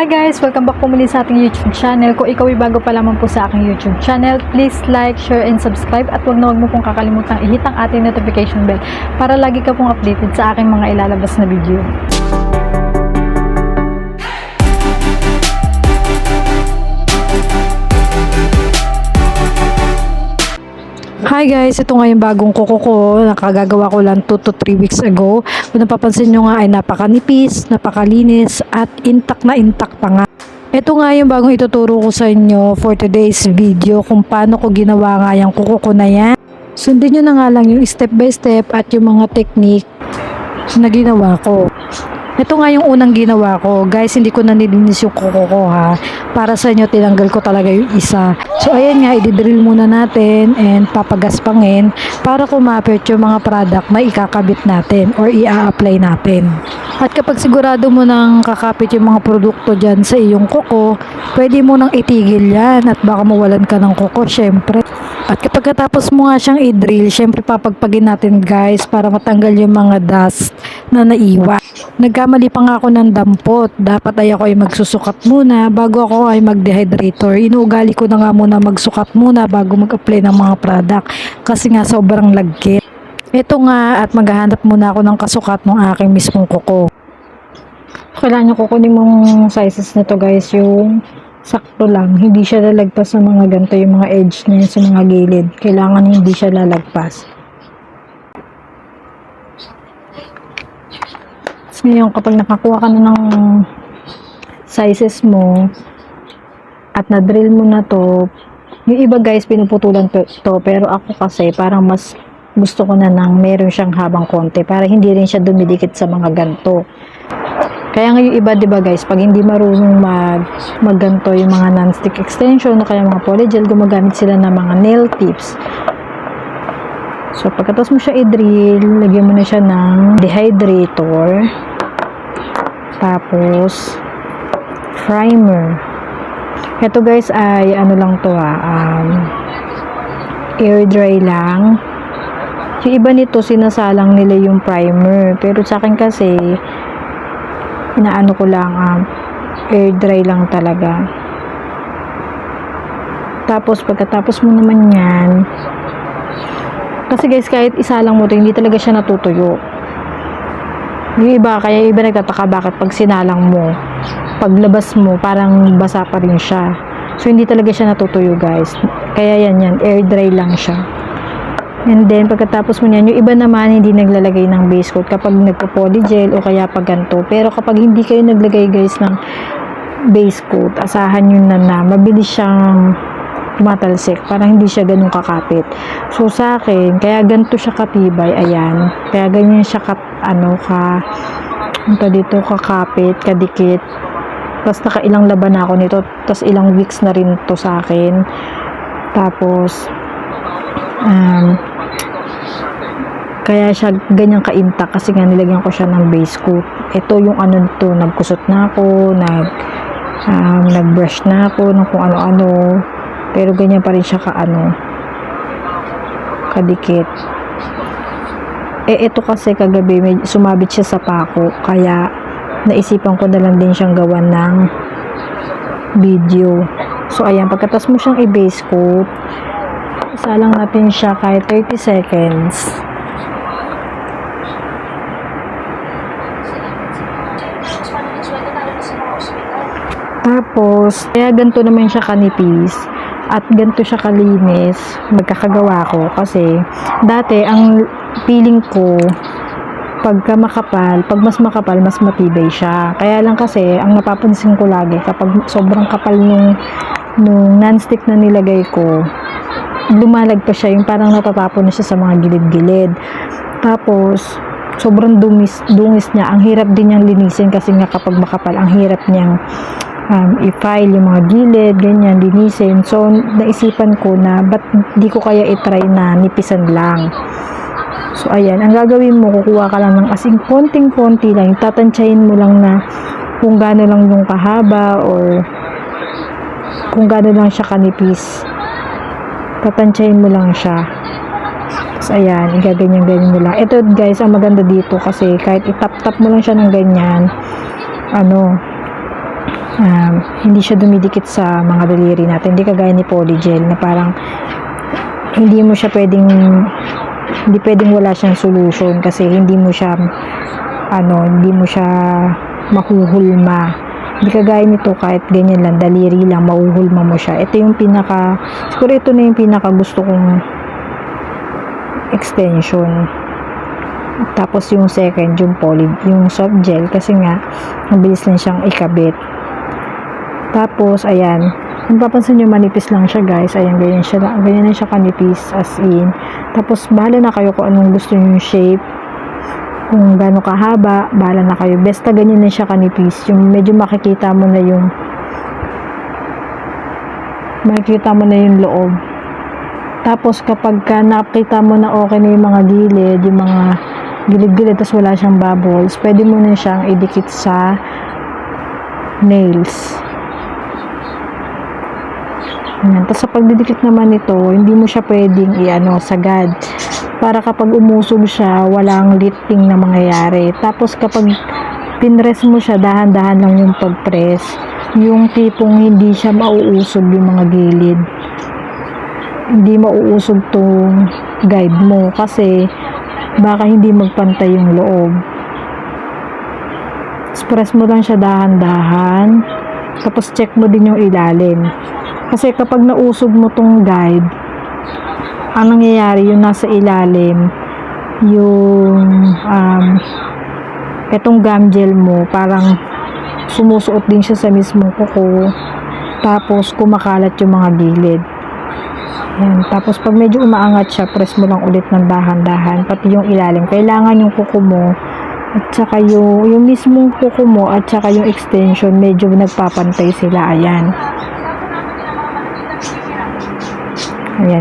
Hi guys! Welcome back po muli sa ating YouTube channel. Kung ikaw ay bago pa lamang po sa aking YouTube channel, please like, share, and subscribe at huwag na huwag mo pong kakalimutang i-hit ang ating notification bell para lagi ka pong updated sa aking mga ilalabas na video. Hi guys, ito nga yung bagong kuko ko. Nakagagawa ko lang 2 to 3 weeks ago. Kung napapansin nyo nga ay napakanipis, napakalinis at intact na intact pa nga. Ito nga yung bagong ituturo ko sa inyo for today's video kung paano ko ginawa nga yung kuko ko na yan. Sundin nyo na nga lang yung step by step at yung mga technique na ginawa ko. Ito nga yung unang ginawa ko. Guys, hindi ko na nilinis yung kuko ko ha. Para sa inyo, tinanggal ko talaga yung isa. So, ayan nga, i-drill muna natin and papagaspangin para kumapit yung mga product na ikakabit natin or i-apply natin. At kapag sigurado mo nang kakapit yung mga produkto dyan sa iyong kuko, pwede mo nang itigil yan at baka mawalan ka ng kuko, syempre. At kapag katapos mo nga siyang i-drill, syempre papagpagin natin guys para matanggal yung mga dust na naiwan. Nagkamali pa nga ako ng dampot. Dapat ay ako ay magsusukat muna bago ako ay mag-dehydrator. Inuugali ko na nga muna magsukat muna bago mag-apply ng mga product kasi nga sobrang lagkit. Ito nga at maghahanap muna ako ng kasukat ng aking mismong kuko. Kailangan nyo kukunin mong sizes nito guys, yung sakto lang. Hindi siya lalagpas sa mga ganito, yung mga edge niya sa mga gilid. Kailangan hindi siya lalagpas. Ngayon, kapag nakakuha ka na ng sizes mo at na-drill mo na to, yung iba guys, pinuputulan to, pero ako kasi parang mas gusto ko na nang meron siyang habang konti para hindi rin siya dumidikit sa mga ganto. Kaya nga yung iba, diba guys, pag hindi marunong magganto yung mga non-stick extension o kaya mga polygel, gumagamit sila ng mga nail tips. So, pagkatapos mo siya i-drill, lagyan mo na siya ng dehydrator. Tapos, primer. Ito guys ay, ano lang to air dry lang. Yung iba nito, sinasalang nila yung primer. Pero sa akin kasi, inaano ko lang, air dry lang talaga. Tapos, pagkatapos mo naman yan, kasi guys, kahit isa lang mo to, hindi talaga siya natutuyo. Yung iba, kaya iba nagtataka bakit pag sinalang mo, paglabas mo, parang basa pa rin siya. So, hindi talaga siya natutuyo guys. Kaya yan, air dry lang siya. And then, pagkatapos mo yan, yung iba naman, hindi naglalagay ng base coat kapag nagpo-polygel o kaya pag ganito. Pero kapag hindi kayo naglagay guys ng base coat, asahan yun na mabilis siyang tumatalsik, parang hindi siya ganun kakapit. So sa akin, kaya ganito siya katibay, ayan. Kaya ganyan siya dito kakapit, kadikit. Tapos nakailang laban na ako nito, tapos ilang weeks na rin to sa akin. Tapos kaya siya ganyan kainta kasi nga nilagyan ko siya ng base coat. Ito yung ano nito, nagkusot na ako, nag-brush na ako ng kung ano-ano. Pero ganyan pa rin siya kadikit. Ito kasi kagabi sumabit siya sa pako, kaya naisipan ko na lang din siyang gawan ng video. So ayan, pagkatapos mo siyang i-base coat, salang natin siya kahit 30 seconds. Tapos, kaya ganito naman siya kanipis at ganito siya kalinis magkakagawa ko kasi dati ang feeling ko pagka makapal, pag mas makapal mas matibay siya. Kaya lang kasi ang napapansin ko lagi kapag sobrang kapal nung non-stick na nilagay ko, lumalag pa siya, yung parang natatapon na siya sa mga gilid-gilid. Tapos sobrang dungis niya, ang hirap din niyang linisin kasi nga kapag makapal ang hirap niyang i-file yung mga gilid, ganyan, linisin. So, naisipan ko na, ba't di ko kaya i-try na nipisan lang. So, ayan, ang gagawin mo, kukuha ka lang ng asing konting-konti lang, tatansyahin mo lang na kung gaano lang yung kahaba or kung gaano lang siya kanipis. Tatansyahin mo lang siya. Tapos, ayan, igaganyan-ganyan mo lang. Ito, guys, ang maganda dito kasi kahit itap-tap mo lang siya ng ganyan, hindi siya dumidikit sa mga daliri natin. Hindi kagaya ni Polygel na parang hindi pwedeng wala siyang solution kasi hindi mo siya mahuhulma. Hindi kagaya nito, kahit ganyan lang, daliri lang, mahuhulma mo siya. Siguro ito na yung pinaka gusto kong extension. Tapos yung second, yung soft gel, kasi nga mabilis lang siyang ikabit. Tapos ayan, kung papansin nyo, manipis lang siya guys. Ayan, ganyan lang siya kanipis, as in. Tapos bahala na kayo kung anong gusto nyo yung shape, kung gaano kahaba, bahala na kayo. Basta ganyan na siya kanipis, yung medyo makikita mo na yung loob. Tapos kapag nakita mo na okay na yung mga gilid, yung mga gilid-gilid, tapos wala siyang bubbles, pwede mo na siyang idikit sa nails. Ayan. Tapos sa pagdidikit naman nito, hindi mo siya pwedeng sagad, para kapag umusog siya, walang lifting na mangyayari. Tapos kapag pinress mo siya, dahan-dahan lang yung pagpress, yung tipong hindi siya mauusog yung mga gilid, hindi mauusog tong guide mo kasi baka hindi magpantay yung loob. Press mo lang siya dahan-dahan, tapos check mo din yung ilalim, kasi kapag nausog mo tong guide, ang nangyayari, yung nasa ilalim, yung etong gum gel mo, parang sumusuot din siya sa mismong kuko, tapos kumakalat yung mga gilid. Ayan. Tapos pag medyo umaangat siya, press mo lang ulit ng dahan-dahan, pati yung ilalim. Kailangan yung kuko mo at saka yung mismong kuko mo at saka yung extension, medyo nagpapantay sila. Ayan,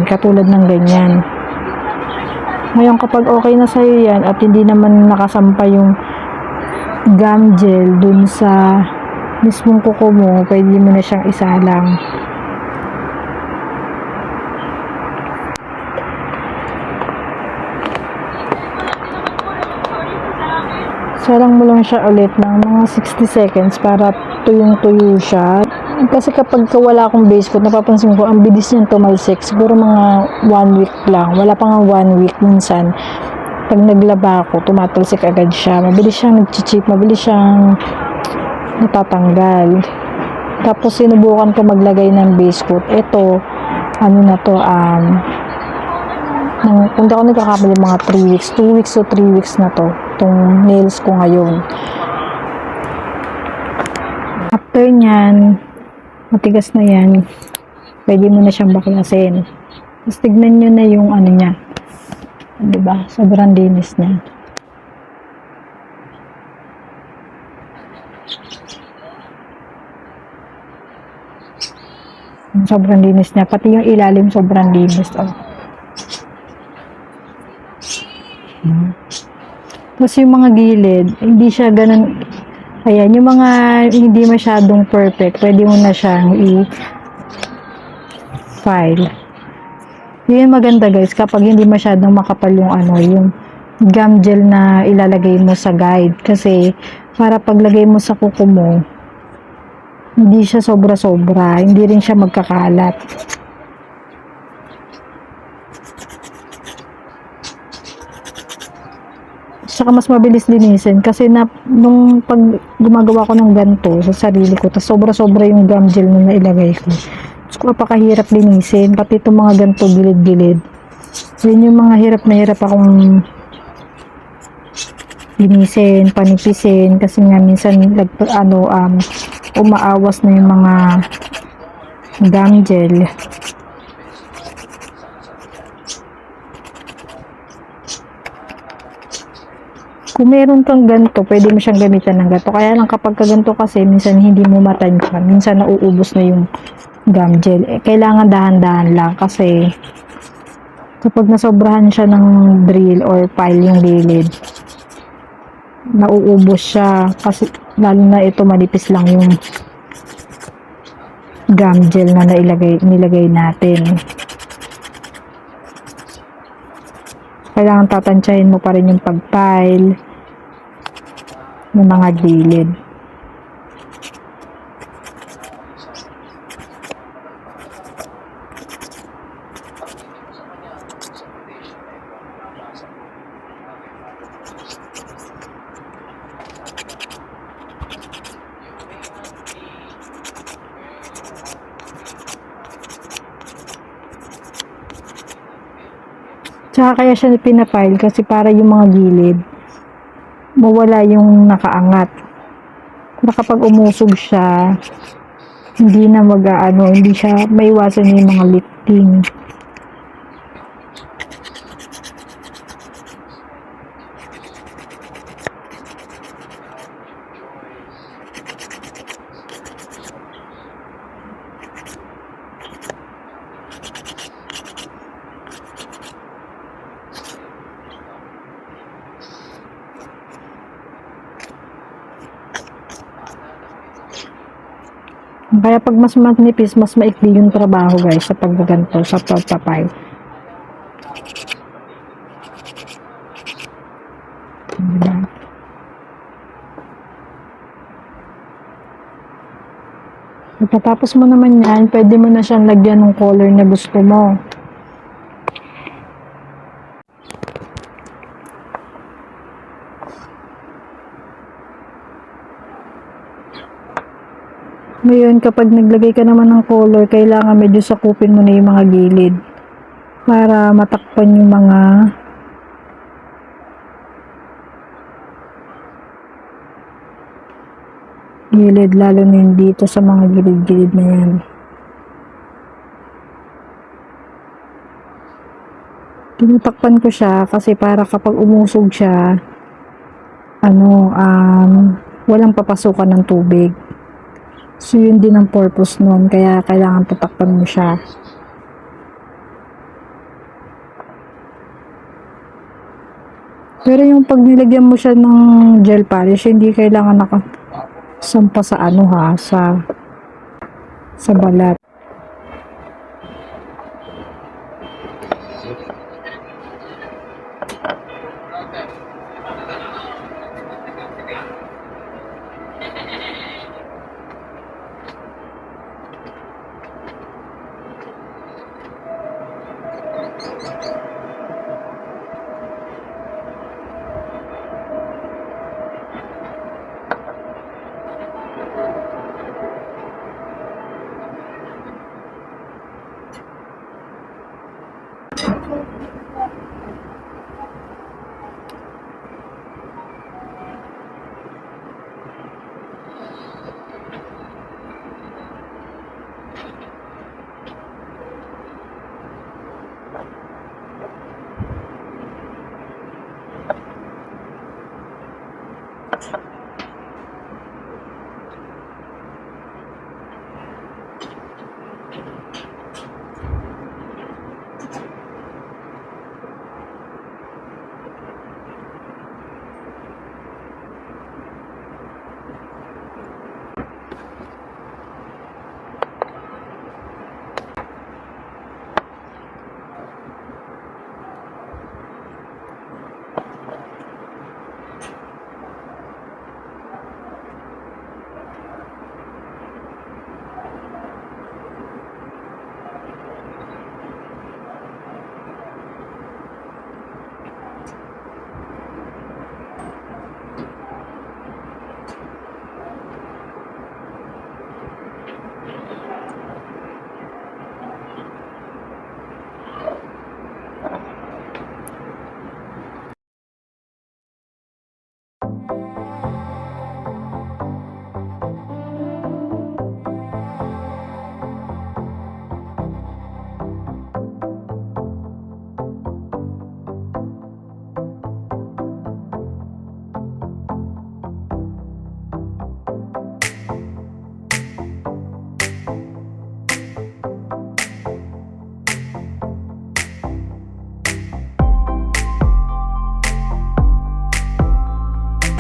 katulad ng ganyan. Ngayon kapag okay na sa'yo yan at hindi naman nakasampa yung gum gel dun sa mismong kuko mo, pwede mo na siyang isalang. Salang mo lang siya ulit ng mga 60 seconds para tuyong-tuyo siya. Kasi kapag wala akong base coat, napapansin ko, ang bilis niyang tumalsik. Siguro mga 1 week lang. Wala pa nga 1 week minsan. Pag naglaba ako, tumatalsik agad siya. Mabilis siyang nag-chip, mabilis siyang natatanggal. Tapos sinubukan ko maglagay ng base coat. Ito, kung di ako nagkakamali, mga 3 weeks, 2 weeks o 3 weeks na to, itong nails ko ngayon. After nyan, matigas na yan, pwede mo na siyang baklasin. Tapos tignan nyo na yung niya, diba? Sobrang linis niya. Sobrang linis niya, pati yung ilalim sobrang linis. Tapos yung mga gilid, hindi siya ganun. Ayan, yung mga hindi masyadong perfect, pwede mo na siyang i-file. Yun maganda guys, kapag hindi masyadong makapal yung yung gum gel na ilalagay mo sa guide. Kasi para paglagay mo sa kuko mo, hindi siya sobra-sobra, hindi rin siya magkakalat. Saka mas mabilis linisin kasi nung pag gumagawa ko ng ganito sa sarili ko, tas sobra-sobra yung gum gel na nailagay ko. So, napakahirap linisin, pati itong mga ganito gilid-gilid. Yun yung mga hirap na hirap akong linisin, panipisin, kasi nga minsan umaawas na yung mga gum gel. Kung meron kang ganito, pwede mo siyang gamitan ng ganito. Kaya lang kapag ganito kasi, minsan hindi mo matansya. Minsan nauubos na yung gum gel. Kailangan dahan-dahan lang kasi kapag nasobrahan siya ng drill or file yung gilid, nauubos siya. Kasi lalo na ito, manipis lang yung gum gel na nilagay natin. Kailangan tatansyahin mo pa rin yung pag-file ng mga gilid. Tsaka kaya siya pinapile kasi para yung mga gilid mawala yung nakaangat. Na kapag umusog siya, hindi na hindi siya maiwasan yung mga lifting. Kaya pag mas manipis, mas maikli yung trabaho guys sa paggaganto, sa pagpapay. Diba? Pagkatapos mo naman yan, pwede mo na siyang lagyan ng color na gusto mo. Ngayon, kapag naglagay ka naman ng color, kailangan medyo sakupin mo na yung mga gilid para matakpan yung mga gilid, lalo na yung dito sa mga gilid-gilid na yan. Tinutakpan ko siya kasi para kapag umusog siya, walang papasukan ng tubig. So, yun din ang purpose nun. Kaya, kailangan tatakpan mo siya. Pero yung pag nilagyan mo siya ng gel polish, hindi kailangan nakasampa sa sa balat.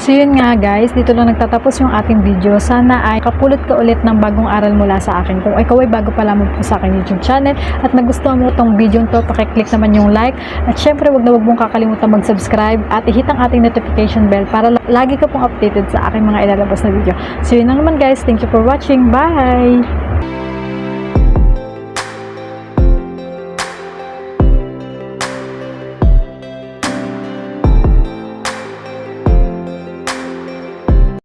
So yun nga guys, dito lang nagtatapos yung ating video. Sana ay kapulot ka ulit ng bagong aral mula sa akin. Kung ikaw ay bago pa lamang po sa akin YouTube channel at nagustuhan mo itong video to, pakiclick naman yung like. At syempre wag mong kakalimutan mag-subscribe at i-hit ang ating notification bell para lagi ka pong updated sa aking mga ilalabas na video. So yun lang naman guys, thank you for watching. Bye!